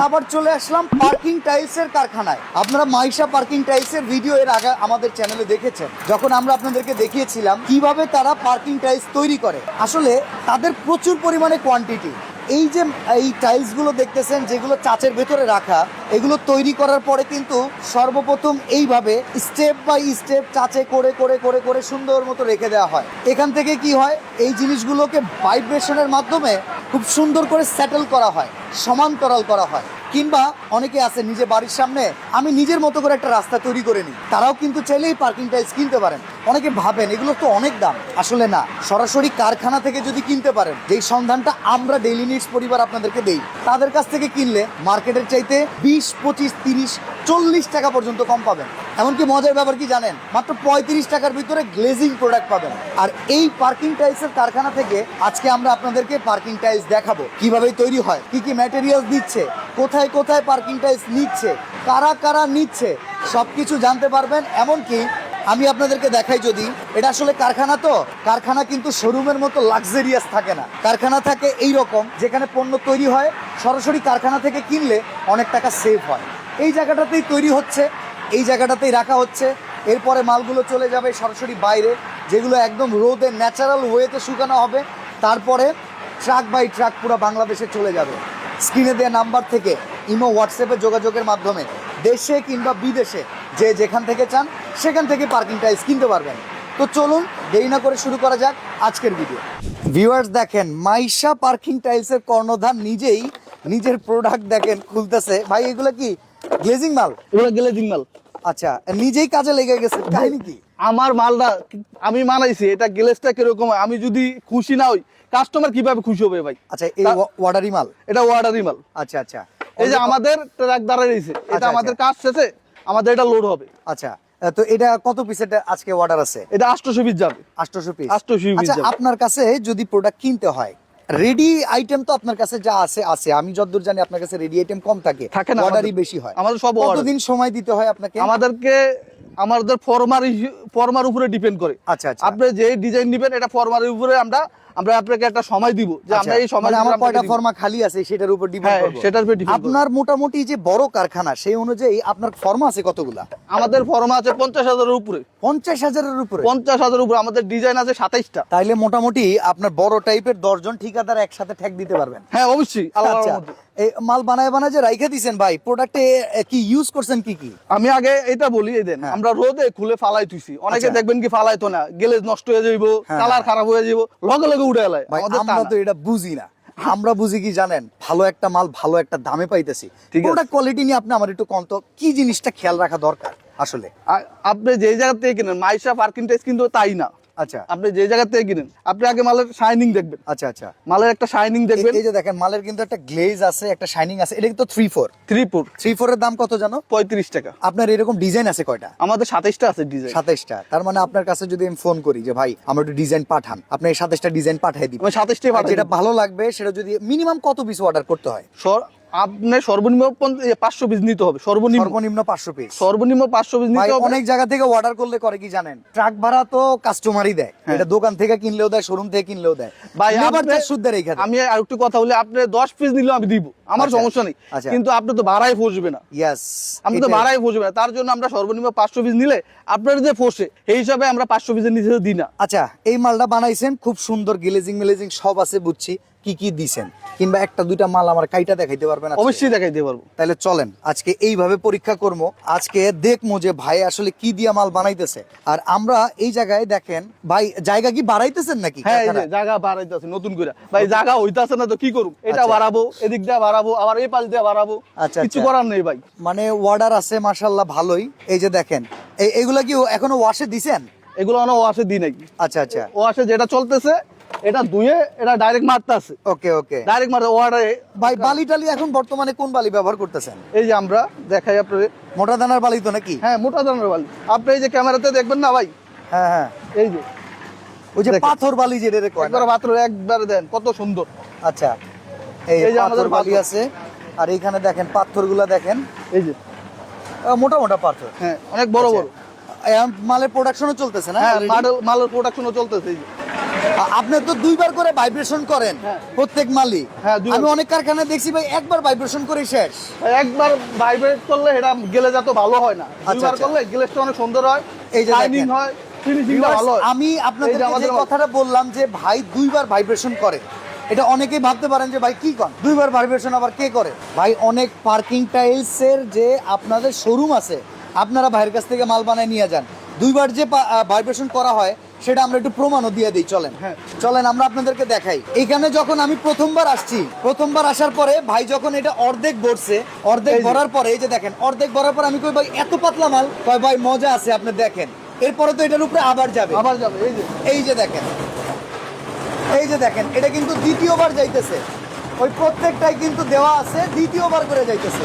আবার চলে আসলাম পার্কিং টাইলসের কারখানায়। আপনারা মাইশা পার্কিং টাইলসের ভিডিও এর আগে আমাদের চ্যানেলে দেখেছেন, যখন আমরা আপনাদেরকে দেখিয়েছিলাম কিভাবে তারা পার্কিং টাইলস তৈরি করে। আসলে তাদের প্রচুর পরিমাণে কোয়ান্টিটি। এই যে এই টাইলসগুলো দেখতেছেন, যেগুলো চাচের ভেতরে রাখা, এগুলো তৈরি করার পরে কিন্তু সর্বপ্রথম এইভাবে স্টেপ বাই স্টেপ চাচে করে করে করে করে সুন্দর মতো রেখে দেওয়া হয়। এখান থেকে কি হয়, এই জিনিসগুলোকে ভাইব্রেশনের মাধ্যমে খুব সুন্দর করে সেটেল করা হয়, সমান্তরাল করা হয়। কিংবা অনেকে আছে নিজে বাড়ির সামনে আমি নিজের মতো করে একটা রাস্তা তৈরি করে নিই, তারাও কিন্তু চাইলেই পার্কিং টাইলস কিনতে পারেন। অনেকে ভাবেন এগুলো তো অনেক দাম, আসলে না। সরাসরি কারখানা থেকে যদি কিনতে পারেন, যেই সন্ধানটা আমরা ডেইলি নিডস পরিবার আপনাদেরকে দেই, তাদের কাছ থেকে কিনলে মার্কেটের চাইতে 20, 25, 30, 40 টাকা পর্যন্ত কম পাবেন। এমনকি মজার ব্যাপার কি জানেন, মাত্র 35 টাকার ভিতরে গ্লেজিং প্রোডাক্ট পাবেন। আর এই পার্কিং টাইলসের কারখানা থেকে আজকে আমরা আপনাদেরকে পার্কিং টাইলস দেখাবো, কিভাবে তৈরি হয়, কি কি ম্যাটেরিয়াল দিচ্ছে, কোথায় কোথায় পার্কিং টাইলস নিচ্ছে, কারা কারা নিচ্ছে, সবকিছু জানতে পারবেন। এমনকি আমি আপনাদেরকে দেখাই, যদি এটা আসলে কারখানা, তো কারখানা কিন্তু শোরুমের মতো লাক্সারিয়াস থাকে না। কারখানা থাকে এই রকম, যেখানে পণ্য তৈরি হয় সরাসরি কারখানা থেকে কিনলে অনেক টাকা সেভ হয়। এই জায়গাটাতেই তৈরি হচ্ছে, এই জায়গাটাতেই রাখা হচ্ছে, এরপরে মালগুলো চলে যাবে সরাসরি বাইরে, যেগুলো একদম রোদে ন্যাচারাল ওয়েতে শুকানো হবে। তারপরে ট্রাক বাই ট্রাক পুরো বাংলাদেশে চলে যাবে। স্ক্রিনে দেওয়া নাম্বার থেকে ইমো, হোয়াটসঅ্যাপে যোগাযোগের মাধ্যমে দেশে কিংবা বিদেশে যে যেখান থেকে চান সেখান থেকে পার্কিং টাইলস কিনতে পারবেন। তো চলুন দেরি না করে শুরু করা যাক আজকের ভিডিও। ভিউয়ার্স দেখেন, মাইশা পার্কিং টাইলসের কর্ণধার নিজেই নিজের প্রোডাক্ট দেখেন খুলতেছে। ভাই এগুলো কি গ্লেজিং মাল? এগুলো গ্লেজিং মাল। আচ্ছা, নিজেই কাজে লেগে গেছে, কাহিনী কি? আমার মালটা আমি বানাইছি, এটা গ্লেজটা কিরকম, আমি যদি খুশি না হই, কাস্টমার কিভাবে খুশি হবে ভাই? আচ্ছা, এই ওয়াটারি মাল? এটা ওয়াটারি মাল। আচ্ছা আচ্ছা, এই যে আমাদের ট্রাক দাঁড়ায় রয়েছে, এটা আচ্ছা, আমাদের কাজ শেষে আমাদের এটা লোড হবে। আচ্ছা, তো এটা কত পিসের আজকে অর্ডার আছে? এটা 800 পিস যাবে। 800 পিস? 800 পিস আচ্ছা, যাবে। আপনার কাছে যদি প্রোডাক্ট কিনতে হয়, রেডি আইটেম তো আপনার কাছে যা আছে আছে, আমি যতদূর জানি আপনার কাছে রেডি আইটেম কম থাকে না, অর্ডারই বেশি হয়। আমাদের সব কতদিন সময় দিতে হয় আপনাকে? আমাদের ফরমার উপরে ডিপেন্ড করে। আচ্ছা আচ্ছা, আপনি যে ডিজাইন নেবেন, এটা ফরমারের উপরে আমরা আপনাকে একটা সময় দিব, যে আমরা এই সময় আমার কয়টা ফর্মা খালি আছে সেটার উপর ডিপেন্ড করব। সেটার উপর ডিপেন্ড। আপনার মোটামুটি যে বড় কারখানা, সেই অনুযায়ী আপনার ফর্মা আছে কতগুলা? আমাদের ফর্মা আছে 50,000-এর উপরে। 50,000-এর উপরে? 50,000-এর উপরে। আমাদের ডিজাইন আছে 27টা। তাইলে মোটামুটি আপনার বড় টাইপের 10 জন ঠিকাদার একসাথে ঠেক দিতে পারবেন। হ্যাঁ অবশ্যই। আচ্ছা, এই মাল বানায় বানায় যে রাইখা দিছেন ভাই, প্রোডাক্টে কি ইউজ করছেন কি কি? আমি আগে এটা বলি, এই দেন আমরা রোদে খুলে ফালাই তুইছি। অনেকে দেখবেন কি ফালাইতো না, গেলেজ নষ্ট হয়ে যাইব, কালার খারাপ হয়ে যাইব, লগে লগে উড়ে এলাই। আমরা তো এটা বুঝি না। আমরা বুঝি কি জানেন, ভালো একটা মাল ভালো একটা দামে পাইতেছি। প্রোডাক্ট কোয়ালিটি নিয়ে আপনি একটু কন্ত, কি জিনিসটা খেয়াল রাখা দরকার আসলে? আপনি যে জায়গা থেকে কিনেন, মাইশা পার্কিং টাইলস কিন্তু তাই না। আচ্ছা, আপনি যে জায়গা থেকে কিনেন, আপনি আগে মালের শাইনিং দেখবেন। আচ্ছা আচ্ছা, মালের একটা শাইনিং দেখবেন। এই যে দেখেন, মালের কিন্তু একটা গ্লেজ আছে, একটা শাইনিং আছে। এটা কিন্তু 3-4 এর দাম কত জানো? 35 টাকা। আপনার এরকম ডিজাইন আছে কয়টা? আমাদের 27টা আছে ডিজাইন। 27টা? তার মানে আপনার কাছে যদি আমি ফোন করি যে ভাই আমার একটু ডিজাইন পাঠান, আপনি এই 27টা ডিজাইন পাঠিয়ে দিবেন। 27টাই পাঠাই। যেটা ভালো লাগবে সেটা যদি মিনিমাম কত পিস অর্ডার করতে হয়? আপনি সর্বনিম্ন 500 পিস নিতে হবে। সর্বনিম্ন 500 পিস? সর্বনিম্ন 500 পিস নিতে হবে। অনেক জায়গা থেকে অর্ডার করলে করে কি জানেন, ট্রাক ভাড়া তো কাস্টমারই দেয়, এটা দোকান থেকে কিনলেও দেয়, শোরুম থেকে কিনলেও দেয়। ভাই লেবার চার্জ সুদ দেয় এখানে। আমি আরেকটু কথা বলি, আপনি 10 পিস নিলেও আমি দিব, আমার সমস্যা নেই। কিন্তু আপনি তো ভাড়াই ফসবে না। ইয়েস, আপনি তো ভাড়াই ফসবে না। তার জন্য আমরা সর্বনিম্ন 500 পিস নিলে আপনার যে ফসে, এই হিসাবে আমরা 500 পিসের নিচে দিই না। আচ্ছা, এই মালটা বানাইছেন খুব সুন্দর, গ্লেজিং মেলেজিং সব আছে বুঝছি, কি কি দিছেন, কিংবা একটা দুইটা মাল আমার কাইটা দেখাইতে পারবেন? অবশ্যই দেখাইতে পারবো। তাহলে চলেন আজকে এইভাবে পরীক্ষা করবো, আজকে দেখবো যে ভাই আসলে কি দিয়া মাল বানাইতেছে। আর আমরা এই জায়গায় দেখেন ভাই, জায়গা কি বাড়াইতেছেন নাকি? হ্যাঁ, এই যে জায়গা বাড়াইতেছে নতুন করে। ভাই জায়গা হইতাছে না তো কি করব, এটা বাড়াবো, এদিক দিয়ে বাড়াবো, আবার এই পাশ দিয়ে বাড়াবো। আচ্ছা, কিছু করার নেই ভাই। মানে অর্ডার আছে মাশাআল্লাহ ভালোই। এই যে দেখেন, এইগুলা কি এখনো ওয়াশে দিছেন? এগুলো অনেক ওয়াশে দিই নাকি। আচ্ছা আচ্ছা, ওয়াশে যেটা চলতেছে এটা ধুয়ে এটা ডাইরেক্ট মারতে আছে। ওকে ওকে, ডাইরেক্ট মারতে ওয়াটারে। ভাই বালি টালি এখন বর্তমানে কোন বালি ব্যবহার করতেছেন? এই যে আমরা দেখাই আপনাদের, মোটা দানার বালি তো নাকি? হ্যাঁ, মোটা দানার বালি। আপনি এই যে ক্যামেরাতে দেখবেন না ভাই, হ্যাঁ হ্যাঁ, এই যে ওই যে পাথর বালি যেটা রে কয়, একবার পাথর একবার দেন কত সুন্দর। আচ্ছা, এই যে আমাদের বালি আছে। আর এইখানে দেখেন পাথরগুলা দেখেন, এই যে মোটা মোটা পাথর, হ্যাঁ অনেক বড় বড়। মালের প্রোডাকশনও চলতেছে না? হ্যাঁ, মালের প্রোডাকশনও চলতেছে। এই যে আপনি তো দুইবার করে ভাইব্রেশন করেন হ্যাঁ। প্রত্যেক মালই। হ্যাঁ, দুইবার। আমি অনেক কারখানায় দেখছি ভাই একবার ভাইব্রেশন করে শেষ। ভাই একবার ভাইব্রেট করলে এটা গেলে যত ভালো হয় না, দুইবার আচ্ছা। করলে গ্লেজটা অনেক সুন্দর হয়, এই যে শাইনিং দেখেন। হয়, ফিনিশিংটা ভালো হয়। আমি এই যে আপনাদের আমাদের যে কথাটা বললাম যে ভাই দুইবার ভাইব্রেশন করে, এটা অনেকেই ভাবতে পারেন যে ভাই কি কর দুইবার ভাইব্রেশন আবার কে করে। ভাই অনেক পার্কিং টাইলসের যে আপনাদের শোরুম আছে, আপনারা ভাইয়ের কাছ থেকে মাল বানায় নিয়ে যান, দুইবার যে ভাইব্রেশন করা হয় সেটা আমরা একটু প্রমাণও দিয়ে দিই। চলেন হ্যাঁ। চলেন আমরা আপনাদেরকে দেখাই। এখানে যখন আমি প্রথমবার আসছি, প্রথমবার আসার পরে ভাই যখন এটা অর্ধেক ভরছে, অর্ধেক এই যে। ভরার পরে এই যে দেখেন অর্ধেক ভরার পর আমি কই ভাই এত পাতলা মাল, কয় ভাই মজা আছে আপনি দেখেন, এরপরে তো এটার উপরে আবার যাবে। আবার যাবে। এই যে এই যে দেখেন, এই যে দেখেন এটা কিন্তু দ্বিতীয়বার যাইতেছে, ওই প্রত্যেকটাই কিন্তু দেওয়া আছে দ্বিতীয়বার করে যাইতেছে।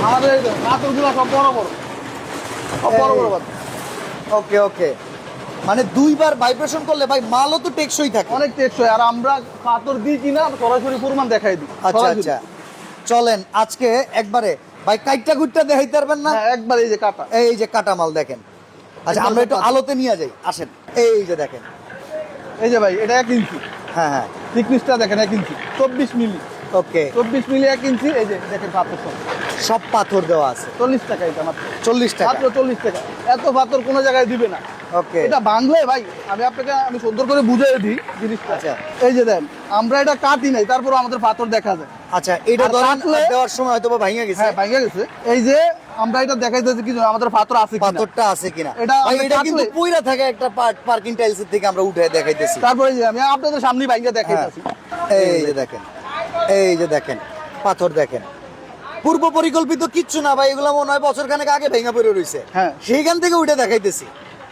আমাদের এই যে পাথরগুলো সব বড় বড়, সব বড় বড় পাথর। ওকে ওকে, মানে দুইবার ভাইব্রেশন করলে ভাই মালও তো টেকসই থাকে। অনেক টেকসই। আর আমরা পাথর দিই কিনা সরাসরি প্রমাণ দেখাই দিই। আচ্ছা সরাসরি। আচ্ছা, চলেন আজকে একবারে ভাই কাইটটা গুটটা দেখাইতে পারবেন না? হ্যাঁ, একবার এই যে কাটা। এই যে কাটা মাল দেখেন। আচ্ছা একদম আমরা একটু কাটা। আলোতে নিয়ে যাই, আসেন। এই যে দেখেন, এই যে ভাই এটা 1 ইঞ্চি হ্যাঁ হ্যাঁ, থিকনেসটা দেখেন, 1 ইঞ্চি 24 মিলি, ওকে 24 মিলি 1 ইঞ্চি। এই যে দেখেন পাথর সব সব পাথর দেওয়া আছে 40 টাকা, এটা মাত্র 40 টাকা। মাত্র 40 টাকা। এত পাথর কোনো জায়গায় দিবে না। ওকে এটা বাংলায় ভাই, আমি সুন্দর করে বুঝিয়ে দিই জিনিসটা। আচ্ছা। এই যে দেন, আমরা এটা কাটি নাই, তারপর আমাদের পাথর দেখা যায়। আচ্ছা, এটা আর ধরেন কাটলে- দেওয়ার সময় হয়তো বা ভাঙা গেছে, হ্যাঁ, ভাঙা গেছে। এই যে আমরা এটা দেখাইতেছি কি আমাদের পাথর আছে কিনা। পাথরটা আছে কিনা। এটা ভাই আমরা এটা কিন্তু কাটলে- পয়রা থাকে একটা পার্কিং টাইলসের থেকে আমরা উঠে দেখাইতেছি। তারপরে এই যে আমি আপনাদের সামনে ভাঙা দেখাইতেছি। এই যে দেখেন, এই যে দেখেন পাথর দেখেন, পূর্ব পরিকল্পিত কিচ্ছু না ভাই, এগুলো মনে হয় বছর খানেক আগে ভেঙে পড়ে রয়েছে। হ্যাঁ। সেইখান থেকে উঠে দেখাইতেছি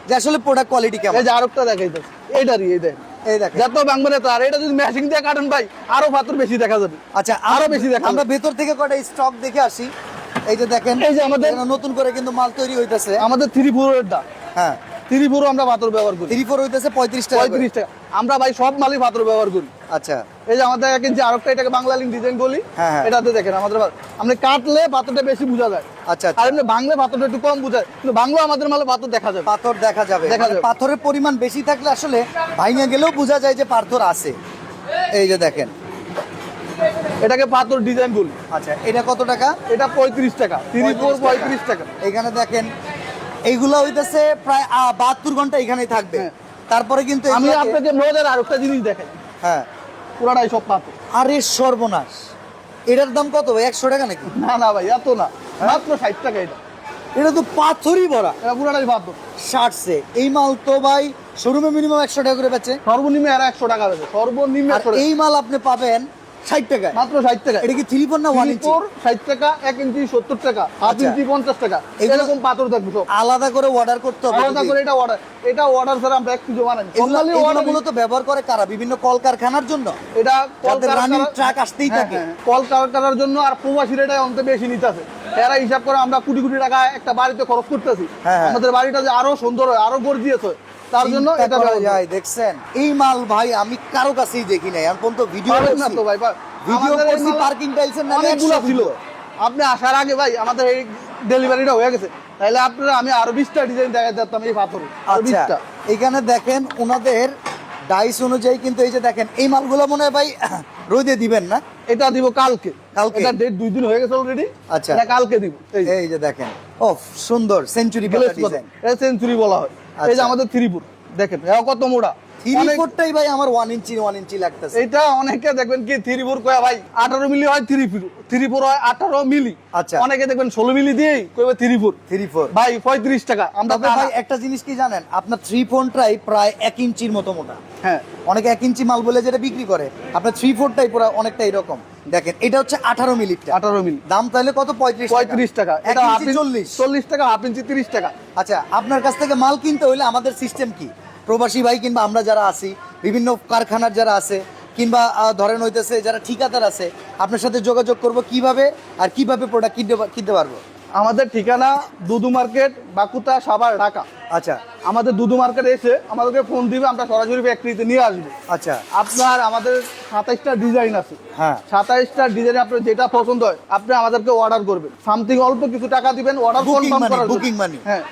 যে আসলে প্রোডাক্ট কোয়ালিটি কেমন। এই যে আরেকটা দেখাইতেছি, এইটারই এই দেন। এই দেখেন। যত ভাঙবে না তো, আর এটা যদি মেশিং দিয়ে কাটেন ভাই আরো পাথর বেশি দেখা যাবে। আচ্ছা আরো বেশি দেখা আমরা যাবে। ভেতর থেকে কটা স্টক দেখে আসি। এই যে দেখেন, এই যে আমাদের- এখানে নতুন করে কিন্তু মাল তৈরি হইতেছে। আমাদের 3-4 এর দাম, হ্যাঁ 3-4 আমরা পাথর ব্যবহার করি। 3-4 হইতেছে 35 টাকা করে। 35 টাকা। আমরা ভাই সব মালই পাথর ব্যবহার করি। আচ্ছা এই যে আমাদের 1 ইঞ্চি আরেকটা, এটাকে বাংলা লিঙ্ক ডিজাইন বলি। হ্যাঁ, হ্যাঁ। এটাতে দেখেন আমাদের আপনি কাটলে পাথরটা বেশি বোঝা যায়। আচ্ছা আর আচ্ছা, এমনি বাংলা পাথরটা একটু কম বোঝায়, কিন্তু বাংলা আমাদের মালে পাথর দেখা যাবে। পাথর দেখা যাবে। দেখা মানে যাবে। পাথরের পরিমাণ বেশি থাকলে আসলে ভাঙা গেলেও বোঝা যায় যে পাথর আছে। এই যে দেখেন, এটাকে পাথর ডিজাইন বলি। আচ্ছা এটা কত টাকা? এটা 35 টাকা, 3-4 35 টাকা। এখানে দেখেন এইগুলা হইতেছে প্রায় 72 ঘন্টা এখানেই থাকবে। হ্যাঁ। তারপরে কিন্তু আমি এগুলাকে- আপনাকে মজার আরেকটা জিনিস দেখাই, হ্যাঁ, পুরাটাই সব পাথর। আরে সর্বনাশ, এটার দাম কত ভাই? 100 টাকা নাকি? না না ভাই, এত না, মাত্র 60 টাকা। এটা এটা তো পাথরই ভরা। এটা পুরাটাই পাথর। শার্টসে এই মাল তো ভাই শোরুমে মিনিমাম 100 টাকা করে বেচে, সর্বনিম্ন এরা 100 টাকা দেবে, সর্বনিম্ন আর 100 টাকা। এই মাল আপনি পাবেন 60 টাকায়। মাত্র 60 টাকা। এটা কি 3/4 না 1 ইঞ্চি? 60 টাকা, 1 ইঞ্চি 70 টাকা, হাফ আচ্ছা। ইঞ্চি 50 টাকা। এগুলো- এরকম পাথর থাকবে সব। আলাদা করে অর্ডার করতে হবে আলাদা যদি। করে এটা অর্ডার ছাড়া আমরা এক কিছু বানাই না। এগুলো Normally এগুলো order- মূলত ব্যবহার করে কারা? বিভিন্ন কলকারখানার জন্য, এটা যাদের রানিং কলকারখানা- ট্রাক আসতেই হ্যাঁ, থাকে। হ্যাঁ, কলকারখানার জন্য। আর প্রবাসীরা এটা অন্ত বেশি নিতেছে। এরা হিসাব করে আমরা কোটি কোটি টাকা একটা বাড়িতে খরচ করতেছি, হ্যাঁ, হ্যাঁ। আমাদের বাড়িটা যে আরো সুন্দর হয়, আরো গর্জিয়াস হয়, তার জন্য চিন্তা এটা করা ব্যবহার করি। যায়। দেখছেন এই মাল ভাই আমি কারো কাছেই দেখি নাই এখন পর্যন্ত। ভিডিও পাবেন না তো ভাই, ভিডিও আমাদের এই করছি মাল পার্কিং টাইলসের নামে অনেকগুলো 100 ছিল। ভিডিও। আপনি আসার আগে ভাই আমাদের এই ডেলিভারিটা হয়ে গেছে, তাহলে আপনারা আমি আরো 20টা ডিজাইন দেখাই দিতাম এই পাথরে, আরো আচ্ছা 20টা। এখানে দেখেন ওনাদের ডাইস অনুযায়ী কিন্তু এই যে দেখেন এই মালগুলো মনে হয় ভাই রোদে দিবেন না? এটা দিব কালকে। কালকে? এটা ডেট 2 দিন হয়ে গেছে অলরেডি। আচ্ছা। এটা কালকে দিব। এই এই যে দেখেন, ও সুন্দর সেঞ্চুরি গ্লেজ ডিজাইন। এটা সেঞ্চুরি বলা হয়। এই যে আচ্ছা। আমাদের 3 ফুট দেখেন, এটা কত মোটা। অনেক- 3/4টাই ভাই আমার 1 ইঞ্চি লাগতেছে। এটা অনেকে দেখবেন কি 3 ফুট কয় ভাই 18 মিলি হয়, 3 ফুট 3 ফুট হয় 18 মিলি। আচ্ছা। অনেকে দেখবেন 16 মিলি দিয়েই কইবে 3 ফুট। 3/4 ভাই 35 টাকা। আমরা তবে ভাই একটা জিনিস কি জানেন, আপনার 3/4টাই প্রায় 1 ইঞ্চির মতো মোটা। হ্যাঁ, অনেকে 1 ইঞ্চি মাল বলে যেটা বিক্রি করে, আপনার 3/4টাই পুরো অনেকটা এরকম। দেখেন এটা হচ্ছে 18 মিলিটা, 18 মিলি দাম তাহলে কত? 35 টাকা। 1 এটা হাফ ইঞ্চি ইঞ্চি 40। 40 টাকা, হাফ ইঞ্চি 30 টাকা। আচ্ছা আপনার কাছ থেকে মাল কিনতে হইলে আমাদের সিস্টেম কি? প্রবাসী ভাই কিংবা আমরা যারা আছি, বিভিন্ন কারখানার যারা আছে, কিংবা ধরেন হইতেছে যারা ঠিকাদার আছে, আপনার সাথে যোগাযোগ করব কিভাবে আর কিভাবে প্রোডাক্ট কিনতে পারবো? আমাদের ঠিকানা দুদু মার্কেট, বাকুতা, সাভার, ঢাকা। আচ্ছা আমাদের দুদু মার্কেট এসে আমাদেরকে ফোন দিবে, আমরা সরাসরি ফ্যাক্টরিতে নিয়ে আসবো। আচ্ছা আপনার আমাদের 27টা ডিজাইন আছে। হ্যাঁ 27টা ডিজাইনে আপনার যেটা পছন্দ হয় আপনি আমাদেরকে অর্ডার করবেন। সামথিং অল্প কিছু টাকা দিবেন অর্ডার Booking কনফার্ম money, করার জন্য। booking money। হ্যাঁ,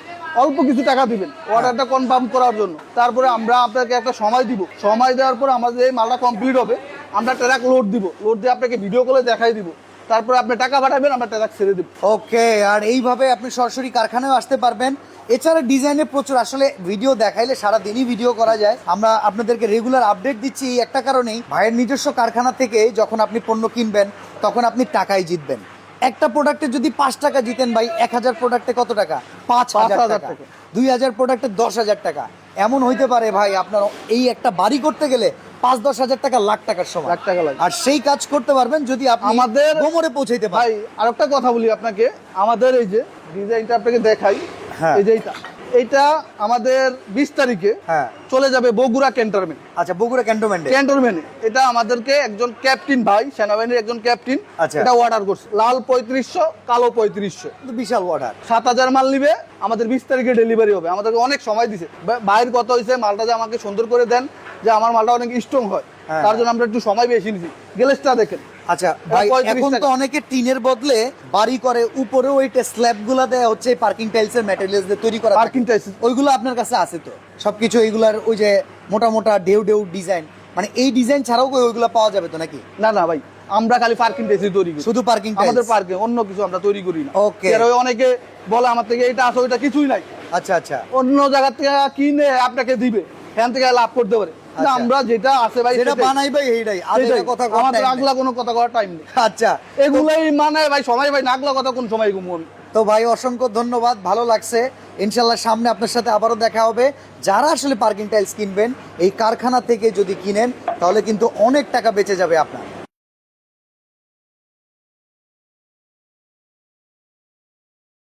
অল্প কিছু টাকা দিবেন অর্ডারটা কনফার্ম করার জন্য। তারপরে আমরা আপনাকে একটা সময় দিব, সময় দেওয়ার পর আমাদের এই মালটা কমপ্লিট হবে, আমরা ট্রাক লোড দিব, লোড দিয়ে আপনাকে ভিডিও কলে দেখাই দিব, তারপরে আপনি টাকা পাঠাবেন, আমরা ট্রাক ছেড়ে দিব। ওকে, আর এইভাবে আপনি সরাসরি কারখানায় আসতে পারবেন। এছাড়া ডিজাইনে প্রচুর, আসলে ভিডিও দেখাইলে সারাদিনই ভিডিও করা যায়। আমরা আপনাদেরকে রেগুলার আপডেট দিচ্ছি এই একটা কারণেই, ভাইয়ের নিজস্ব কারখানা থেকে যখন আপনি পণ্য কিনবেন তখন আপনি টাকায় জিতবেন। একটা প্রোডাক্টে যদি 5 টাকা জিতেন ভাই, 1000 প্রোডাক্টে কত টাকা? 5000 টাকা। 2000 প্রোডাক্টে 10,000 টাকা। এমন হইতে পারে ভাই আপনার এই একটা বাড়ি করতে গেলে 5-10 হাজার টাকা, লাখ টাকার সময়, লাখ টাকা লাগে। আর সেই কাজ করতে পারবেন যদি আপনি আমাদের গোমরে পৌঁছাইতে পারেন। ভাই আর একটা কথা বলি আপনাকে, আমাদের এই যে ডিজাইনটা আপনাকে দেখাই, হ্যাঁ। এই যে এইটা আমাদের 20 তারিখে হ্যাঁ। চলে যাবে বগুড়া ক্যান্টনমেন্ট। আচ্ছা, বগুড়া ক্যান্টনমেন্টে। ক্যান্টনমেন্টে এটা আমাদেরকে একজন ক্যাপ্টেন ভাই, সেনাবাহিনীর একজন ক্যাপ্টেন, আচ্ছা। এটা অর্ডার করছে, লাল 3500, কালো 3500, কিন্তু বিশাল অর্ডার। 7000 মাল নিবে, আমাদের 20 তারিখে ডেলিভারি হবে। আমাদেরকে অনেক সময় দিছে, ভাইয়ের কথা হয়েছে মালটা যে আমাকে সুন্দর করে দেন, যে আমার মালটা অনেক স্ট্রং হয়, হ্যাঁ। তার জন্য আমরা একটু সময় বেশি নিছি। গ্লেসটা দেখেন। আচ্ছা ভাই, 35 এখন তো টাকা। অনেকে টিনের বদলে বাড়ি করে, উপরে ওই স্ল্যাব গুলা দেয় হচ্ছে পার্কিং টাইলস এর ম্যাটেরিয়ালস দিয়ে তৈরি করা। পার্কিং টাইলস ওইগুলো আপনার কাছে আছে তো সবকিছু? এইগুলার ওই যে মোটা মোটা ঢেউ ঢেউ ডিজাইন, মানে এই ডিজাইন ছাড়াও ওইগুলো পাওয়া যাবে তো নাকি? না না ভাই, আমরা খালি পার্কিং টাইলস তৈরি করি, শুধু পার্কিং আমাদের টাইলস? পার্কিং, অন্য কিছু আমরা তৈরি করি না। Okay. এর ওই অনেকে বলে আমার থেকে এটা আছে ওইটা কিছুই নাই, আচ্ছা আচ্ছা। অন্য জায়গা থেকে কিনে আপনাকে দিবে, এখান থেকে লাভ করতে পারে। না, আচ্ছা। আমরা যেটা আছে ভাই যেটা সেটাই। বানাই ভাই এইটাই, সেটাই। কথা আমাদের আগলা কোনো কথা করার টাইম নেই। আচ্ছা, এগুলাই মানে ভাই সময় ভাই, নাগলা কথা কোন সময় ঘুমন। তো ভাই অসংখ্য ধন্যবাদ, ভালো লাগছে। ইনশাল্লাহ সামনে আপনার সাথে আবারও দেখা হবে। যারা আসলে পার্কিং টাইলস কিনবেন এই কারখানা থেকে যদি কিনেন তাহলে কিন্তু অনেক টাকা বেঁচে যাবে আপনার।